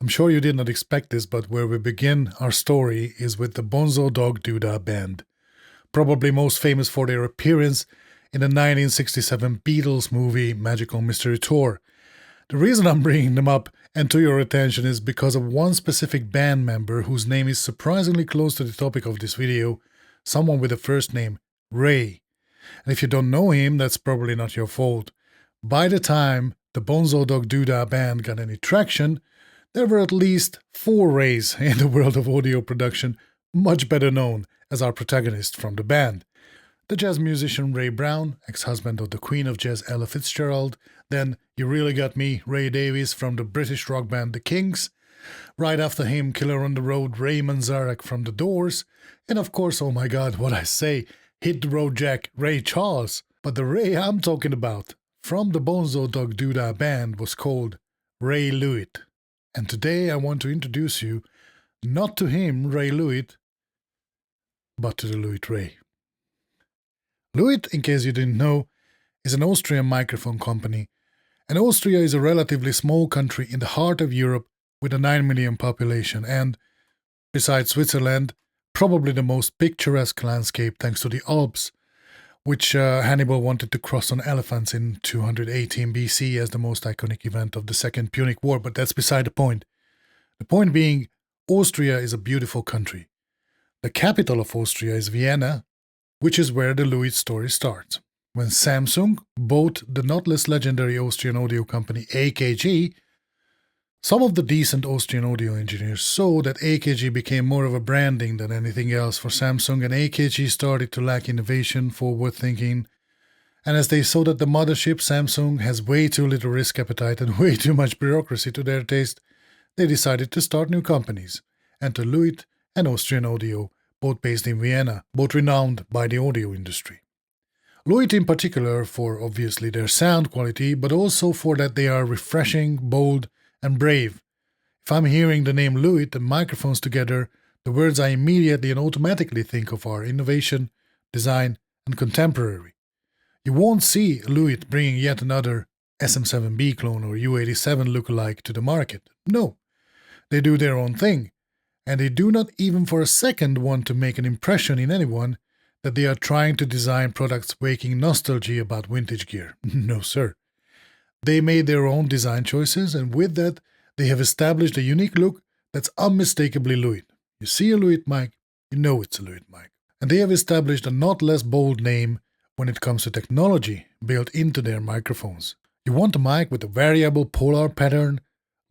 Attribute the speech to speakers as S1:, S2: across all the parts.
S1: I'm sure you did not expect this, but where we begin our story is with the Bonzo Dog Doodah Band, probably most famous for their appearance in the 1967 Beatles movie Magical Mystery Tour. The reason I'm bringing them up and to your attention is because of one specific band member whose name is surprisingly close to the topic of this video, someone with the first name Ray. And if you don't know him, that's probably not your fault. By the time the Bonzo Dog Doodah Band got any traction, there were at least 4 Rays in the world of audio production, much better known as our protagonist from the band. The jazz musician Ray Brown, ex-husband of the Queen of Jazz Ella Fitzgerald, then You Really Got Me, Ray Davies from the British rock band The Kinks, right after him Killer on the Road, Ray Manzarek from The Doors, and of course, oh my god, what I say, Hit the Road Jack, Ray Charles. But the Ray I'm talking about from the Bonzo Dog Doodah Band was called Ray Lewitt. And today I want to introduce you not to him, Ray Lewitt, but to the Lewitt RAY. Lewitt, in case you didn't know, is an Austrian microphone company, and Austria is a relatively small country in the heart of Europe with a 9 million population and, besides Switzerland, probably the most picturesque landscape thanks to the Alps, which Hannibal wanted to cross on elephants in 218 BC as the most iconic event of the Second Punic War, but that's beside the point. The point being, Austria is a beautiful country. The capital of Austria is Vienna, which is where the Lewitt story starts. When Samsung bought the not less legendary Austrian audio company AKG, some of the decent Austrian audio engineers saw that AKG became more of a branding than anything else for Samsung, and AKG started to lack innovation, forward thinking. And as they saw that the mothership Samsung has way too little risk appetite and way too much bureaucracy to their taste, they decided to start new companies, enter Lewitt and Austrian Audio, both based in Vienna, both renowned by the audio industry. Lewitt in particular for obviously their sound quality, but also for that they are refreshing, bold, and brave. If I'm hearing the name Lewitt and microphones together, the words I immediately and automatically think of are innovation, design, and contemporary. You won't see Lewitt bringing yet another SM7B clone or U87 lookalike to the market. No, they do their own thing, and they do not even for a second want to make an impression in anyone that they are trying to design products waking nostalgia about vintage gear. No, sir. They made their own design choices, and with that, they have established a unique look that's unmistakably Lewitt. You see a Lewitt mic, you know it's a Lewitt mic. And they have established a not less bold name when it comes to technology built into their microphones. You want a mic with a variable polar pattern?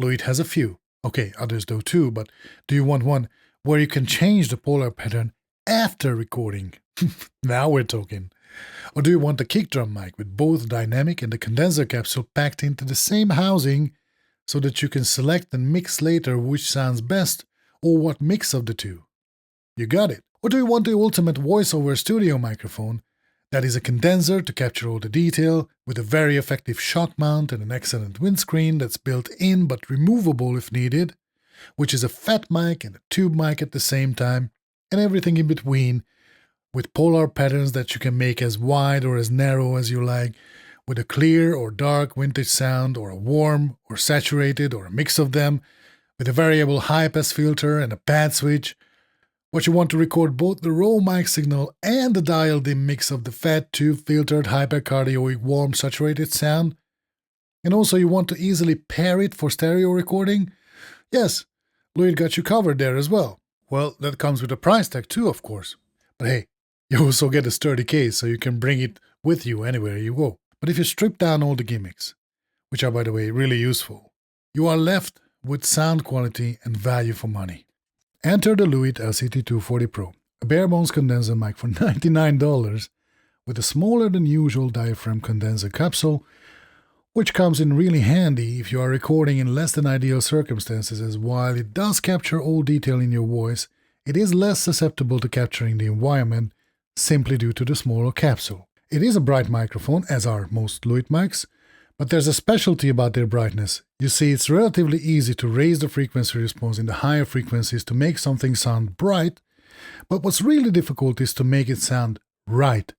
S1: Lewitt has a few. Okay, others do too, but do you want one where you can change the polar pattern after recording? Now we're talking. Or do you want a kick drum mic with both dynamic and the condenser capsule packed into the same housing so that you can select and mix later which sounds best or what mix of the two? You got it. Or do you want the ultimate voiceover studio microphone that is a condenser to capture all the detail with a very effective shock mount and an excellent windscreen that's built in but removable if needed, which is a fat mic and a tube mic at the same time, and everything in between, with polar patterns that you can make as wide or as narrow as you like, with a clear or dark vintage sound, or a warm or saturated, or a mix of them, with a variable high-pass filter and a pad switch. What you want to record both the raw mic signal and the dialed-in mix of the fat tube-filtered hypercardioic warm saturated sound. And also you want to easily pair it for stereo recording? Yes, Lewitt got you covered there as well. Well, that comes with a price tag too, of course. But hey, you also get a sturdy case so you can bring it with you anywhere you go. But if you strip down all the gimmicks, which are by the way really useful, you are left with sound quality and value for money. Enter the Lewitt LCT240 Pro, a bare-bones condenser mic for $99 with a smaller than usual diaphragm condenser capsule, which comes in really handy if you are recording in less than ideal circumstances, as while it does capture all detail in your voice, it is less susceptible to capturing the environment simply due to the smaller capsule. It is a bright microphone, as are most Lewitt mics, but there's a specialty about their brightness. You see, it's relatively easy to raise the frequency response in the higher frequencies to make something sound bright, but what's really difficult is to make it sound right.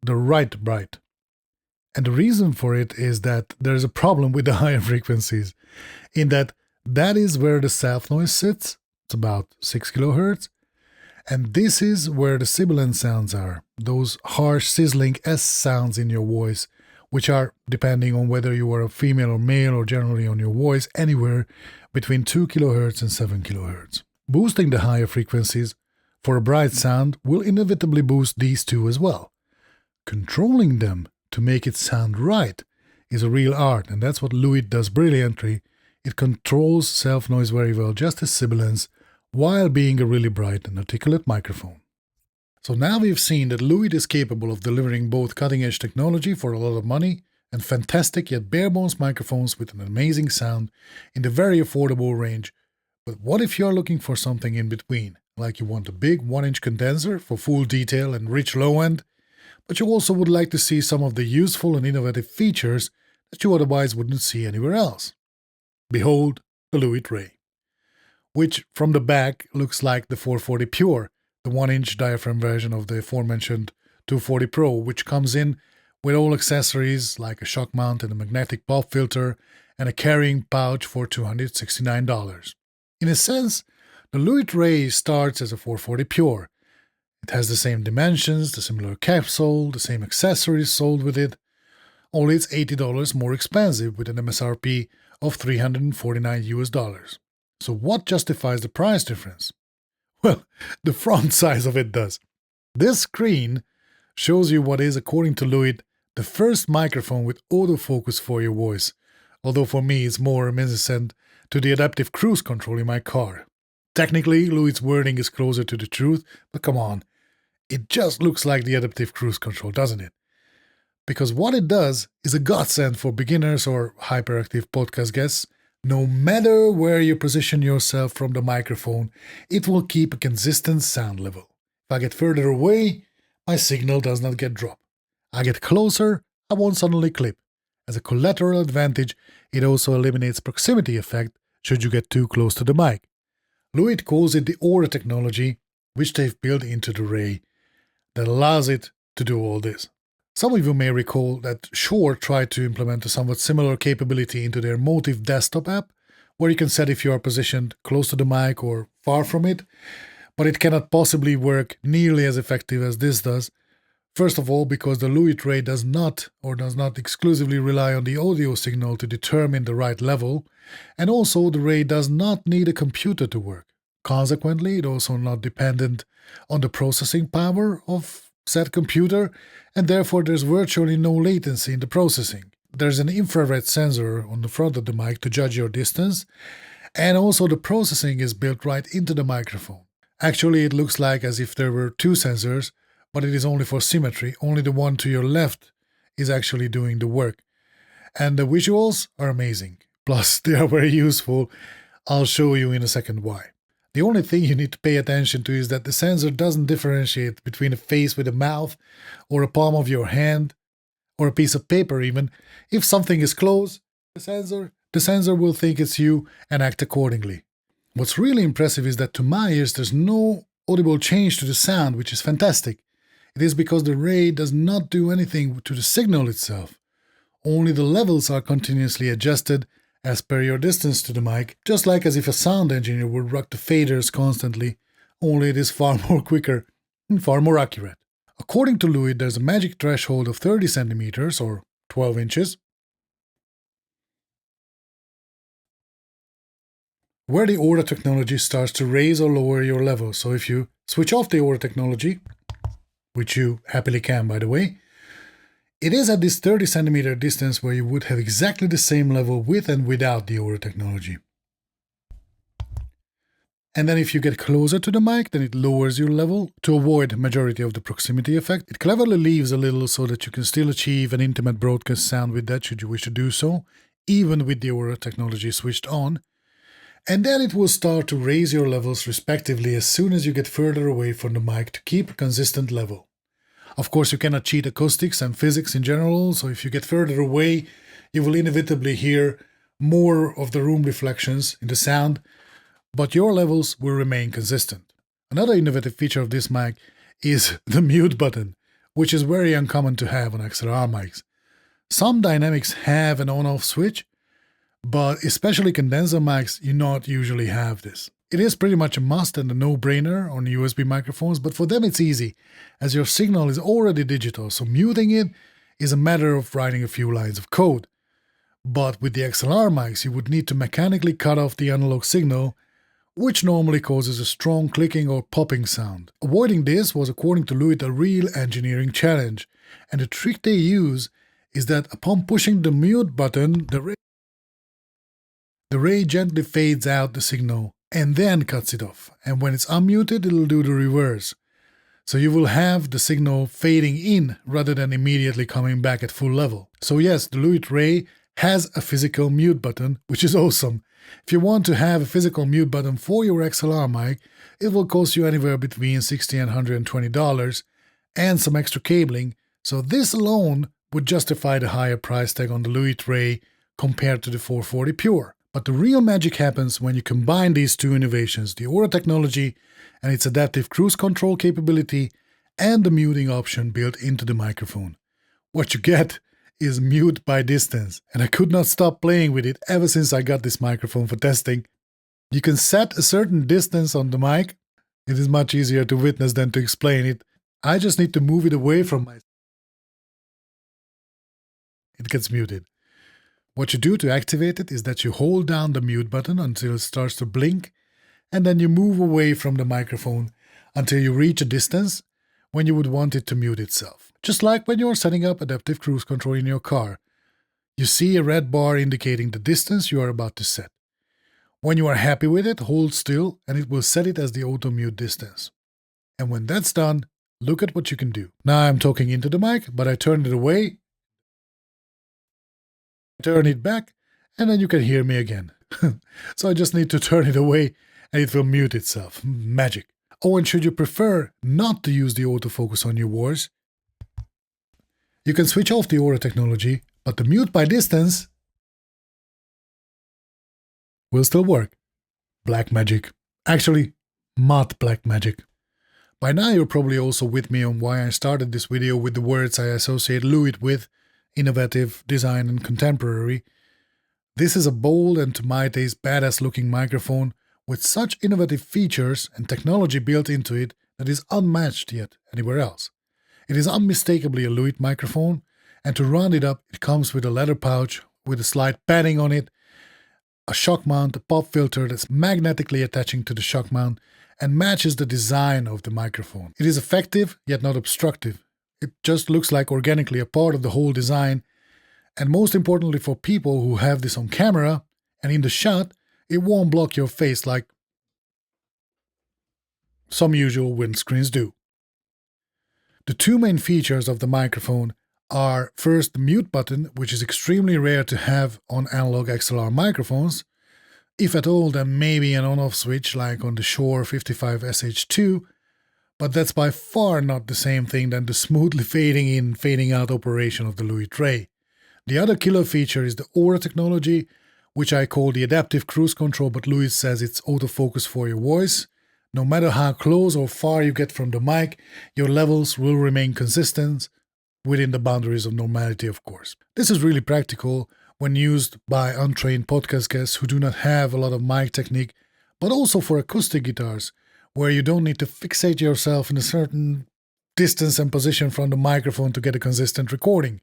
S1: The right bright. And the reason for it is that there's a problem with the higher frequencies, in that That is where the self noise sits. It's about 6 kilohertz. And this is where the sibilant sounds are, those harsh sizzling S sounds in your voice, which are, depending on whether you are a female or male or generally on your voice, anywhere between 2 kilohertz and 7 kilohertz. Boosting the higher frequencies for a bright sound will inevitably boost these two as well. Controlling them to make it sound right is a real art, and that's what Lewitt does brilliantly. It controls self-noise very well, just as sibilance, while being a really bright and articulate microphone. So now we've seen that Lewitt is capable of delivering both cutting-edge technology for a lot of money and fantastic yet bare-bones microphones with an amazing sound in the very affordable range. But what if you're looking for something in between? Like you want a big 1-inch condenser for full detail and rich low-end, but you also would like to see some of the useful and innovative features that you otherwise wouldn't see anywhere else. Behold the Lewitt RAY, which from the back looks like the 440 Pure, the 1-inch diaphragm version of the aforementioned 240 Pro, which comes in with all accessories like a shock mount and a magnetic pop filter and a carrying pouch for $269. In a sense, the Lewitt RAY starts as a 440 Pure. It has the same dimensions, the similar capsule, the same accessories sold with it, only it's $80 more expensive with an MSRP of $349. So what justifies the price difference? Well, the front size of it does. This screen shows you what is, according to Lewitt, the first microphone with autofocus for your voice, although for me it's more reminiscent to the adaptive cruise control in my car. Technically, Lewitt's wording is closer to the truth, but come on, it just looks like the adaptive cruise control, doesn't it? Because what it does is a godsend for beginners or hyperactive podcast guests. No matter where you position yourself from the microphone, it will keep a consistent sound level. If I get further away, my signal does not get dropped. I get closer, I won't suddenly clip. As a collateral advantage, it also eliminates proximity effect should you get too close to the mic. Lewitt calls it the Aura technology, which they've built into the Ray, that allows it to do all this. Some of you may recall that Shure tried to implement a somewhat similar capability into their Motive desktop app, where you can set if you are positioned close to the mic or far from it, but it cannot possibly work nearly as effective as this does. First of all, because the Lewitt RAY does not exclusively rely on the audio signal to determine the right level, and also the Ray does not need a computer to work. Consequently, it also not dependent on the processing power of said computer, and therefore there's virtually no latency in the processing. There's an infrared sensor on the front of the mic to judge your distance, and also the processing is built right into the microphone. Actually, it looks like as if there were two sensors, but it is only for symmetry. Only the one to your left is actually doing the work. And the visuals are amazing. Plus, they are very useful. I'll show you in a second why. The only thing you need to pay attention to is that the sensor doesn't differentiate between a face with a mouth or a palm of your hand or a piece of paper even. If something is close, the sensor will think it's you and act accordingly. What's really impressive is that to my ears there's no audible change to the sound, which is fantastic. It is because the Ray does not do anything to the signal itself. Only the levels are continuously adjusted as per your distance to the mic, just like as if a sound engineer would rock the faders constantly, only it is far more quicker and far more accurate. According to Lewitt, there's a magic threshold of 30 centimeters or 12 inches, where the Aura technology starts to raise or lower your level. So if you switch off the Aura technology, which you happily can by the way, it is at this 30 centimeter distance where you would have exactly the same level with and without the Aura technology. And then if you get closer to the mic, then it lowers your level to avoid majority of the proximity effect. It cleverly leaves a little so that you can still achieve an intimate broadcast sound with that should you wish to do so, even with the Aura technology switched on. And then it will start to raise your levels respectively as soon as you get further away from the mic to keep a consistent level. Of course, you cannot cheat acoustics and physics in general, so if you get further away, you will inevitably hear more of the room reflections in the sound, but your levels will remain consistent. Another innovative feature of this mic is the mute button, which is very uncommon to have on XLR mics. Some dynamics have an on-off switch, But especially condenser mics, you not usually have this. It is pretty much a must and a no-brainer on USB microphones, but for them it's easy, as your signal is already digital, so muting it is a matter of writing a few lines of code. But with the XLR mics, you would need to mechanically cut off the analog signal, which normally causes a strong clicking or popping sound. Avoiding this was, according to Lewitt, a real engineering challenge, and the trick they use is that upon pushing the mute button, the ray gently fades out the signal and then cuts it off, and when it's unmuted it'll do the reverse. So you will have the signal fading in rather than immediately coming back at full level. So yes, the Lewitt RAY has a physical mute button, which is awesome. If you want to have a physical mute button for your XLR mic, it will cost you anywhere between $60 and $120 and some extra cabling, so this alone would justify the higher price tag on the Lewitt RAY compared to the 440 Pure. But the real magic happens when you combine these two innovations, the Aura technology and its adaptive cruise control capability and the muting option built into the microphone. What you get is mute by distance, and I could not stop playing with it ever since I got this microphone for testing. You can set a certain distance on the mic. It is much easier to witness than to explain it. I just need to move it away from my... It gets muted. What you do to activate it is that you hold down the mute button until it starts to blink, and then you move away from the microphone until you reach a distance when you would want it to mute itself. Just like when you're setting up adaptive cruise control in your car. You see a red bar indicating the distance you are about to set. When you are happy with it, hold still and it will set it as the auto mute distance. And when that's done, look at what you can do. Now I'm talking into the mic, but I turn it away, turn it back, and then you can hear me again. So I just need to turn it away and it will mute itself. Magic. Oh, and should you prefer not to use the autofocus on your voice, you can switch off the Aura technology, but the mute by distance will still work. Black magic. Actually, matte black magic. By now you're probably also with me on why I started this video with the words I associate Lewitt with: innovative, design and contemporary. This is a bold and, to my taste, badass looking microphone with such innovative features and technology built into it that is unmatched yet anywhere else. It is unmistakably a Lewitt microphone, and to round it up, it comes with a leather pouch with a slight padding on it, a shock mount, a pop filter that's magnetically attaching to the shock mount and matches the design of the microphone. It is effective yet not obstructive. It just looks like organically a part of the whole design, and most importantly for people who have this on camera and in the shot, it won't block your face like some usual windscreens do. The two main features of the microphone are first the mute button, which is extremely rare to have on analog XLR microphones. If at all, then maybe an on-off switch like on the Shure 55SH2, but that's by far not the same thing than the smoothly fading in, fading out operation of the Lewitt RAY. The other killer feature is the Aura technology, which I call the adaptive cruise control, but Lewitt says it's autofocus for your voice. No matter how close or far you get from the mic, your levels will remain consistent within the boundaries of normality, of course. This is really practical when used by untrained podcast guests who do not have a lot of mic technique, but also for acoustic guitars, where you don't need to fixate yourself in a certain distance and position from the microphone to get a consistent recording.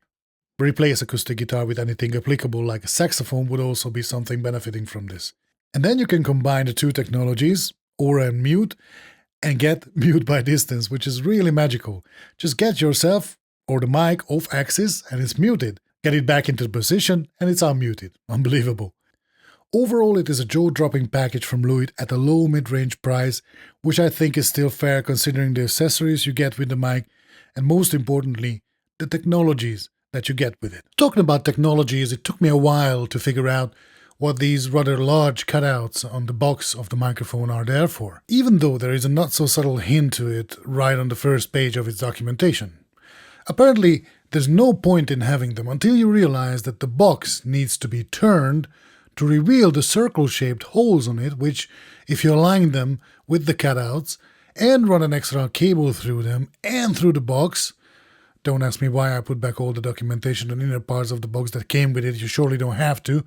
S1: Replace acoustic guitar with anything applicable like a saxophone would also be something benefiting from this. And then you can combine the two technologies, Aura and mute, and get mute by distance, which is really magical. Just get yourself or the mic off axis and it's muted. Get it back into position and it's unmuted. Unbelievable. Overall, it is a jaw-dropping package from Lewitt at a low mid-range price, which I think is still fair considering the accessories you get with the mic, and most importantly, the technologies that you get with it. Talking about technologies, it took me a while to figure out what these rather large cutouts on the box of the microphone are there for, even though there is a not so subtle hint to it right on the first page of its documentation. Apparently, there's no point in having them until you realize that the box needs to be turned to reveal the circle-shaped holes on it, which, if you align them with the cutouts and run an extra cable through them and through the box, don't ask me why I put back all the documentation on inner parts of the box that came with it, you surely don't have to,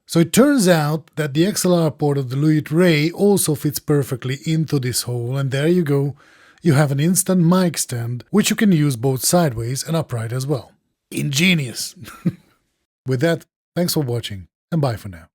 S1: So it turns out that the XLR port of the Lewitt RAY also fits perfectly into this hole, and there you go. You have an instant mic stand, which you can use both sideways and upright as well. Ingenious! With that, thanks for watching, and bye for now.